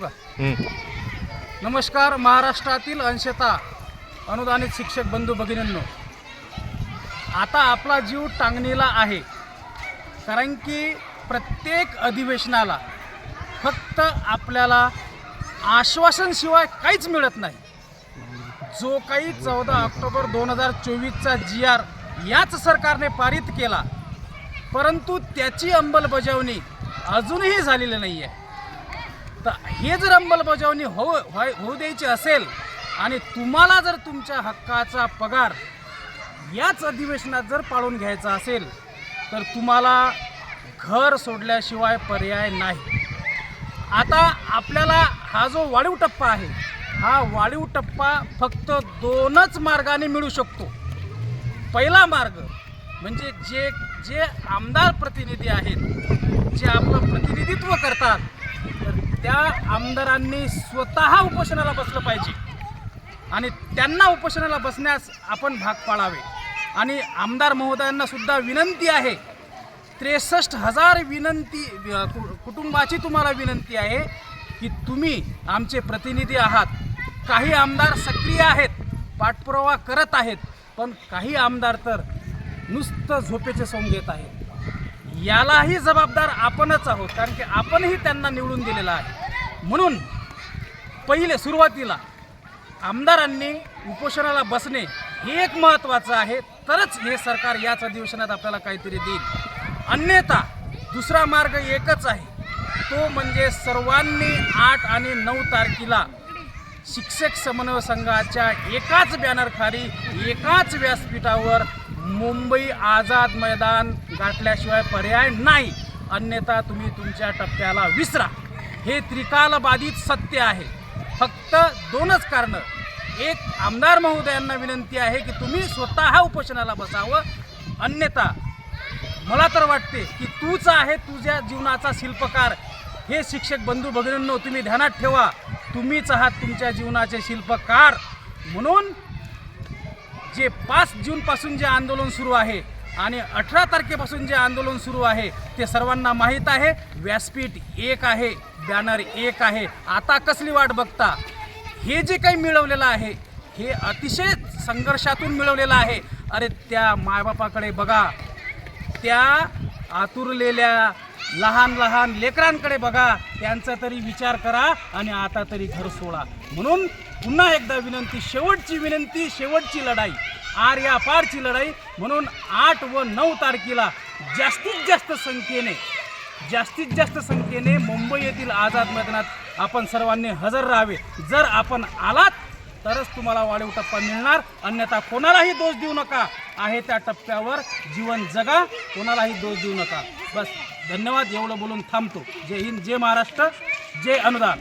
का? नमस्कार महाराष्ट्रातील अंशतः अनुदानित शिक्षक बंधू भगिनींनो, आता आपला जीव टांगणीला आहे. कारण की प्रत्येक अधिवेशनाला फक्त आपल्याला आश्वासनशिवाय काहीच मिळत नाही. जो काही 14 ऑक्टोबर 2024चा GR याच सरकारने पारित केला, परंतु त्याची अंमलबजावणी अजूनही झालेली नाही आहे. तर हे जर अंमलबजावणी होऊ द्यायची असेल आणि तुम्हाला जर तुमच्या हक्काचा पगार याच अधिवेशनात जर पाळून घ्यायचा असेल तर तुम्हाला घर सोडल्याशिवाय पर्याय नाही. आता आपल्याला हा जो वाढीव टप्पा आहे, हा वाढीव टप्पा फक्त 2च मार्गाने मिळू शकतो. पहिला मार्ग म्हणजे जे आमदार प्रतिनिधी आहेत, जे आपलं प्रतिनिधित्व करतात, तर त्या आमदारांनी स्वतः उपोषणाला बसलं पाहिजे आणि त्यांना उपोषणाला बसण्यास आपण भाग पाडावे. आणि आमदार महोदयांना सुद्धा विनंती आहे, 63,000 कुटुंबाची तुम्हाला विनंती आहे की तुम्ही आमचे प्रतिनिधी आहात. काही आमदार सक्रिय आहेत, पाठपुरावा करत आहेत, पण काही आमदार तर नुसतं झोपेचे सोंग घेत आहेत. यालाही जबाबदार आपणच आहोत, कारण की आपणही त्यांना निवडून दिलेला आहे. म्हणून पहिले सुरुवातीला आमदारांनी उपोषणाला बसणे हे एक महत्त्वाचं आहे. तरच हे सरकार याच अधिवेशनात आपल्याला काहीतरी देईल. अन्यथा दुसरा मार्ग एकच आहे, तो म्हणजे सर्वांनी 8 आणि 9 तारखेला शिक्षक समन्वय संघाच्या एकाच बॅनरखाली एकाच व्यासपीठावर मुंबई आझाद मैदान गाठल्याशिवाय पर्याय नाही. अन्यथा तुम्ही तुमच्या टप्प्याला विसरा. हे त्रिकालबाधित सत्य आहे. फक्त 2च कारणं. एक, आमदार महोदयांना विनंती आहे की तुम्ही स्वतः उपोषणाला बसावं. अन्यथा मला तर वाटते की तूच आहे तुझ्या जीवनाचा शिल्पकार. हे शिक्षक बंधू भगिनींनो, तुम्ही ध्यानात ठेवा, तुम्हीच आहात तुमच्या जीवनाचे शिल्पकार. म्हणून जे 5 जूनपासून जे आंदोलन सुरू आहे आणि 18 तारखेपासून जे आंदोलन सुरू आहे ते सर्वांना माहीत आहे. व्यासपीठ एक आहे, बॅनर एक आहे. आता कसली वाट बघता? हे जे काही मिळवलेलं आहे हे अतिशय संघर्षातून मिळवलेलं आहे. अरे त्या मायबापाकडे बघा, त्या आतुरलेल्या लहान लहान लेकरांकडे बघा, त्यांचा तरी विचार करा आणि आता तरी घर सोडा. म्हणून पुन्हा एकदा विनंती, शेवटची विनंती, शेवटची लढाई, आर या पारची लढाई. म्हणून 8 व 9 तारखेला जास्तीत जास्त संख्येने मुंबई येथील आझाद मैदानात आपण सर्वांनी हजर राहावे. जर आपण आलात तरच तुम्हाला वाढीव टप्पा मिळणार. अन्यथा कोणालाही दोष देऊ नका. आहे त्या टप्प्यावर जीवन जगा, कोणालाही दोष देऊ नका. बस, धन्यवाद. एवढं बोलून थांबतो. जय हिंद, जय महाराष्ट्र, जय अनुदान.